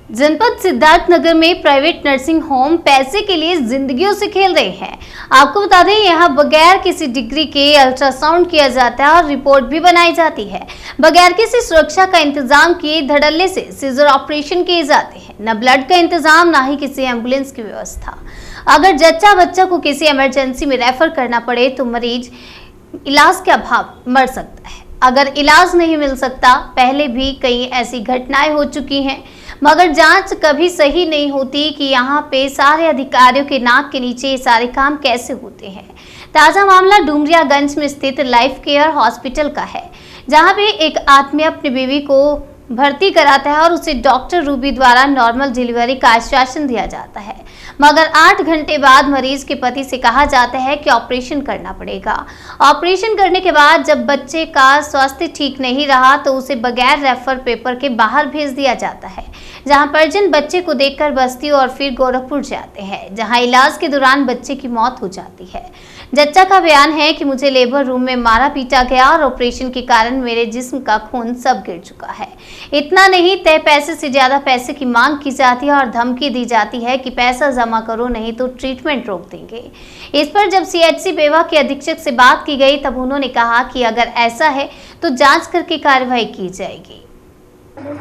जनपद सिद्धार्थनगर में private nursing home पैसे के लिए जिंदगियों से खेल रहे हैं। आपको बता दें, यहाँ बगैर किसी डिग्री के अल्ट्रासाउंड किया जाता है और रिपोर्ट भी बनाई जाती है। बगैर किसी सुरक्षा का इंतजाम किए धड़ल्ले से सीजर ऑपरेशन किए जाते हैं। न ब्लड का इंतजाम, ना ही किसी एम्बुलेंस की व्यवस्था। अगर जच्चा बच्चा को किसी इमरजेंसी में रेफर करना पड़े तो मरीज इलाज के अभाव मर सकता है। अगर इलाज नहीं मिल सकता, पहले भी कई ऐसी घटनाएं हो चुकी हैं, मगर जांच कभी सही नहीं होती कि यहाँ पे सारे अधिकारियों के नाक के नीचे ये सारे काम कैसे होते हैं। ताजा मामला डुमरियागंज में स्थित लाइफ केयर हॉस्पिटल का है, जहाँ पे एक आदमी अपनी बीवी को भर्ती कराता है और उसे डॉक्टर रूबी द्वारा नॉर्मल डिलीवरी का आश्वासन दिया जाता है, मगर 8 घंटे बाद मरीज के पति से कहा जाता है कि ऑपरेशन करना पड़ेगा। ऑपरेशन करने के बाद जब बच्चे का स्वास्थ्य ठीक नहीं रहा तो उसे बगैर रेफर पेपर के बाहर भेज दिया जाता है, जहां परिजन बच्चे को देखकर बस्ती और फिर गोरखपुर जाते हैं, जहां इलाज के दौरान बच्चे की मौत हो जाती है। जच्चा का बयान है कि मुझे लेबर रूम में मारा पीटा गया और ऑपरेशन के कारण मेरे जिस्म का खून सब गिर चुका है। इतना नहीं, तय पैसे से ज्यादा पैसे की मांग की जाती है और धमकी दी जाती है कि पैसा जमा करो नहीं तो ट्रीटमेंट रोक देंगे। इस पर जब सीएचसी बेवा के अधीक्षक से बात की गई तब उन्होंने कहा कि अगर ऐसा है तो जांच करके कार्रवाई की जाएगी।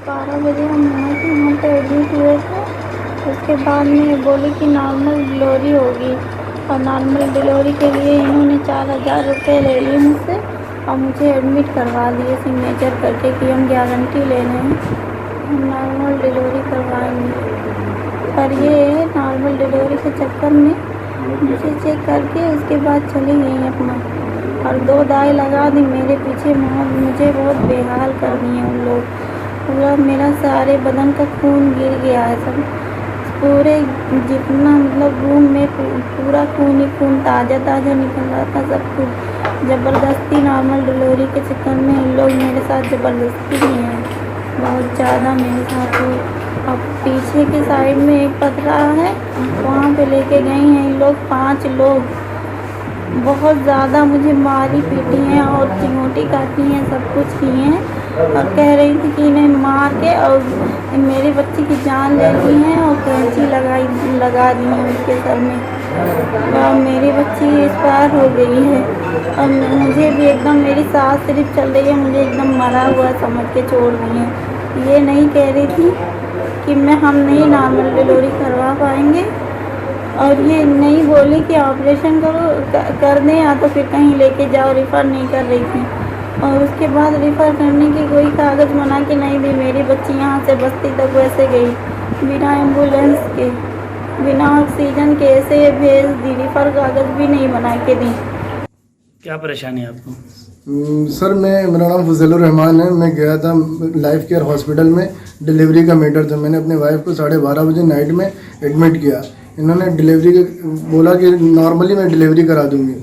12 बजे हम वहाँ पे एडमिट हुए थे। उसके बाद में बोली कि नॉर्मल डिलीवरी होगी और नॉर्मल डिलीवरी के लिए इन्होंने 4000 रुपये ले लिए मुझसे और मुझे एडमिट करवा दिए सिग्नेचर करके कि हम गारंटी ले रहे हैं, हम नॉर्मल डिलीवरी करवाएंगे। पर ये नॉर्मल डिलीवरी के चक्कर में मुझे चेक करके उसके बाद चली गई अपना और 2 दाई लगा दी मेरे पीछे। मुझे बहुत बेहाल कर दिए उन लोग। पूरा मेरा सारे बदन का खून गिर गया है, सब पूरे जितना मतलब रूम में पूरा खून ही खून ताज़ा निकल रहा था सब कुछ। ज़बरदस्ती नॉर्मल डिलीवरी के चक्कर में इन लोग मेरे साथ ज़बरदस्ती किए हैं, बहुत ज़्यादा मेरे साथ। अब पीछे के साइड में एक पथरा है, वहाँ पे लेके गई हैं इन लोग 5 लोग। बहुत ज़्यादा मुझे मारी पीटी हैं और चिमोटी काटी हैं, सब कुछ किए हैं और कह रही थी कि इन्हें मार के और मेरे बच्चे की जान ले ली हैं और कैंची लगा दी है उसके सर में और मेरी बच्ची एक्सपायर हो गई है। और मुझे भी एकदम मेरी सांस सिर्फ चल रही है, मुझे एकदम मरा हुआ समझ के छोड़ दी है। ये नहीं कह रही थी कि हम नहीं नॉर्मल डिलीवरी करवा पाएंगे और ये नहीं बोली कि ऑपरेशन कर दें या तो फिर कहीं लेके जाओ, रिफ़र नहीं कर रही थी। और उसके बाद रिफ़र करने की कोई कागज़ बना के नहीं दी। मेरी बच्ची यहाँ से बस्ती तक वैसे गई बिना एम्बुलेंस के, बिना ऑक्सीजन के, ऐसे भेज दी, रिफ़र कागज़ भी नहीं बना के दी। क्या परेशानी है आपको? सर मेरा नाम फजलुर रहमान है। मैं गया था लाइफ केयर हॉस्पिटल में, डिलीवरी का मैटर था। मैंने अपने वाइफ को 12:30 बजे नाइट में एडमिट किया। इन्होंने डिलीवरी बोला कि नॉर्मली मैं डिलीवरी करा दूंगी।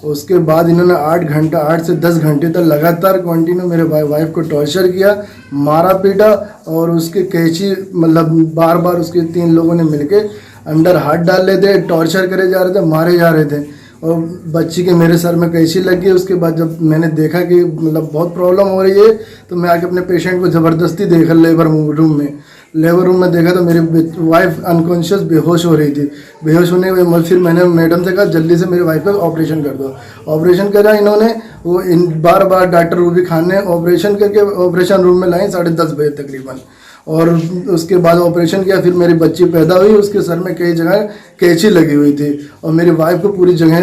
उसके बाद इन्होंने 8 से 10 घंटे तक लगातार कंटिन्यू मेरे वाइफ को टॉर्चर किया, मारा पीटा और उसके कैंची मतलब बार बार उसके 3 लोगों ने मिलके अंदर हाथ डाल रहे थे, टॉर्चर करे जा रहे थे, मारे जा रहे थे और बच्ची के मेरे सर में कैंची लगी। उसके बाद जब मैंने देखा कि मतलब बहुत प्रॉब्लम हो रही है तो मैं आके अपने पेशेंट को ज़बरदस्ती देखा लेबर रूम में देखा तो मेरी वाइफ अनकॉन्शियस बेहोश हो रही थी। बेहोश होने के बाद फिर मैंने मैडम से कहा जल्दी से मेरी वाइफ का ऑपरेशन कर दो। ऑपरेशन करा इन्होंने, वो बार डॉक्टर रूबी खान ने ऑपरेशन करके ऑपरेशन रूम में लाई 10:30 बजे तकरीबन। और उसके बाद ऑपरेशन किया, फिर मेरी बच्ची पैदा हुई। उसके सर में कई जगह कैंची लगी हुई थी और मेरी वाइफ को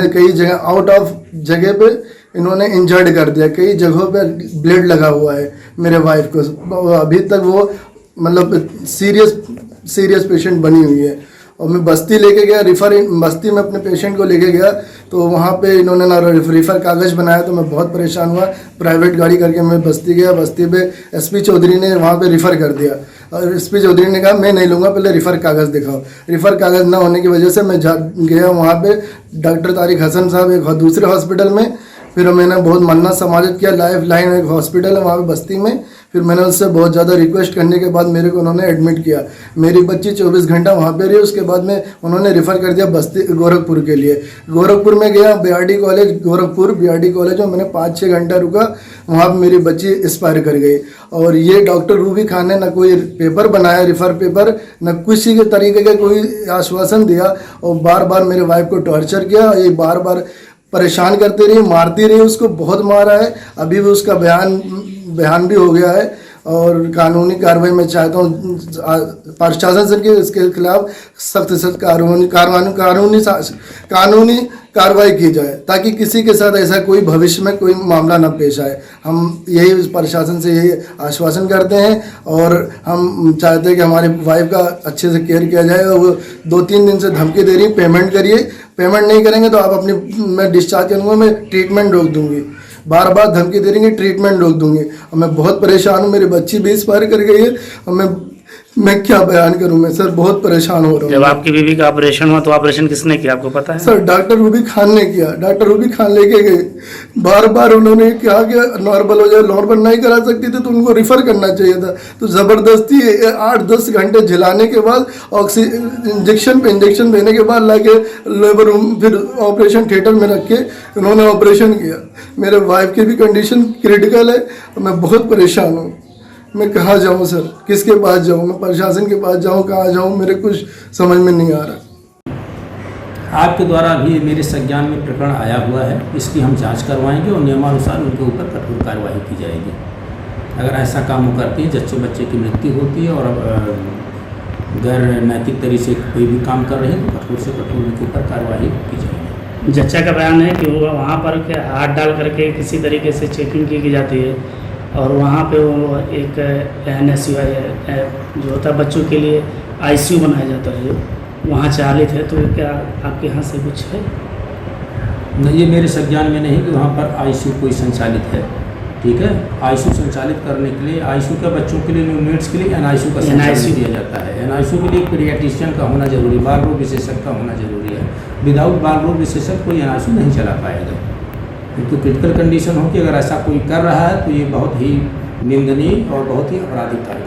कई जगह आउट ऑफ जगह पे इन्होंने इंजर्ड कर दिया। कई जगहों पे ब्लेड लगा हुआ है मेरे वाइफ को। अभी तक वो मतलब सीरियस पेशेंट बनी हुई है। और मैं बस्ती लेके गया, बस्ती में अपने पेशेंट को लेके गया तो वहाँ पे इन्होंने ना रिफ़र कागज़ बनाया तो मैं बहुत परेशान हुआ। प्राइवेट गाड़ी करके मैं बस्ती गया। बस्ती पे एसपी चौधरी ने वहाँ पे रिफ़र कर दिया और एसपी चौधरी ने कहा मैं नहीं लूँगा, पहले रिफ़र कागज़ दिखाओ। रिफ़र कागज़ ना होने की वजह से मैं गया वहाँ पे डॉक्टर तारिक हसन साहब एक दूसरे हॉस्पिटल में। फिर मैंने बहुत मन्नत समाजत किया, लाइफ लाइन एक हॉस्पिटल है वहाँ पे बस्ती में। फिर मैंने उससे बहुत ज़्यादा रिक्वेस्ट करने के बाद मेरे को उन्होंने एडमिट किया। मेरी बच्ची 24 घंटा वहाँ पे रही। उसके बाद में उन्होंने रेफ़र कर दिया बस्ती गोरखपुर के लिए। गोरखपुर में गया, BRD college Gorakhpur, BRD college में मैंने 5-6 घंटा रुका। वहाँ पर मेरी बच्ची एक्सपायर कर गई। और ये डॉक्टर रूबी खान ने ना कोई पेपर बनाया, रेफर पेपर, न किसी के तरीके का कोई आश्वासन दिया, और बार बार मेरे वाइफ को टॉर्चर किया। ये बार बार परेशान करती रही, मारती रही, उसको बहुत मारा है। अभी भी उसका बयान भी हो गया है, और कानूनी कार्रवाई मैं चाहता हूँ प्रशासन से कि इसके खिलाफ सख्त से सख्त कानूनी कार्रवाई की जाए, ताकि किसी के साथ ऐसा कोई भविष्य में कोई मामला न पेश आए। हम यही प्रशासन से यही आश्वासन करते हैं, और हम चाहते हैं कि हमारे वाइफ का अच्छे से केयर किया जाए। और वो 2-3 दिन से धमकी दे रही, पेमेंट करिए, पेमेंट नहीं करेंगे तो आप मैं डिस्चार्ज करूँगा, मैं ट्रीटमेंट रोक दूँगी। बार बार धमकी दे रही, ट्रीटमेंट रोक दूँगी। और मैं बहुत परेशान हूँ, मेरी बच्ची भी एक्सपायर कर गई है, और मैं क्या बयान करूं। मैं सर बहुत परेशान हो रहा हूँ। जब आपकी बीवी का ऑपरेशन हुआ तो ऑपरेशन किसने किया, आपको पता है? सर डॉक्टर रूबी खान ने किया। डॉक्टर रूबी खान लेके गए, बार बार उन्होंने कहा कि नॉर्मल हो जाए। नॉर्मल नहीं करा सकती थी तो उनको रिफ़र करना चाहिए था। तो ज़बरदस्ती 8-10 घंटे झिलाने के बाद, इंजेक्शन पे इंजेक्शन देने के बाद लाके लेबर रूम, फिर ऑपरेशन थिएटर में रख के उन्होंने ऑपरेशन किया। मेरे वाइफ की भी कंडीशन क्रिटिकल है, मैं बहुत परेशान हूँ। मैं कहाँ जाऊँ सर, किसके पास जाऊँ? मैं प्रशासन के पास जाऊँ, कहाँ जाऊँ, मेरे कुछ समझ में नहीं आ रहा। आपके द्वारा भी मेरे संज्ञान में प्रकरण आया हुआ है, इसकी हम जांच करवाएंगे और नियमानुसार उनके ऊपर कठोर कार्रवाई की जाएगी। अगर ऐसा काम वो करती है, जच्चे बच्चे की मृत्यु होती है और गैर नैतिक तरीके से कोई भी काम कर रहे हैं, तो कठोर से कठोर उनके ऊपर कार्रवाई की जाएगी। जच्चा का बयान है कि वो वहाँ पर हाथ डाल करके किसी तरीके से चेकिंग की जाती है, और वहाँ पे वो एक NSUI जो होता है बच्चों के लिए ICU बनाया जाता है, जो वहाँ चालित है। तो क्या आपके यहाँ से कुछ है? नहीं, ये मेरे संज्ञान में नहीं कि वहाँ पर ICU कोई संचालित है। ठीक है, ICU संचालित करने के लिए, ICU के बच्चों के लिए, न्यूनेट्स के लिए NICU का संचालन दिया जाता है। NICU के लिए पीडियाट्रिशियन का होना जरूरी, बाल रोग विशेषज्ञ का होना जरूरी है। विदाउट बाल रोग विशेषज्ञ कोई NICU नहीं चला पाएगा। तो क्रिटिकल कंडीशन हो कि अगर ऐसा कोई कर रहा है तो ये बहुत ही निंदनीय और बहुत ही आपराधिक कार्य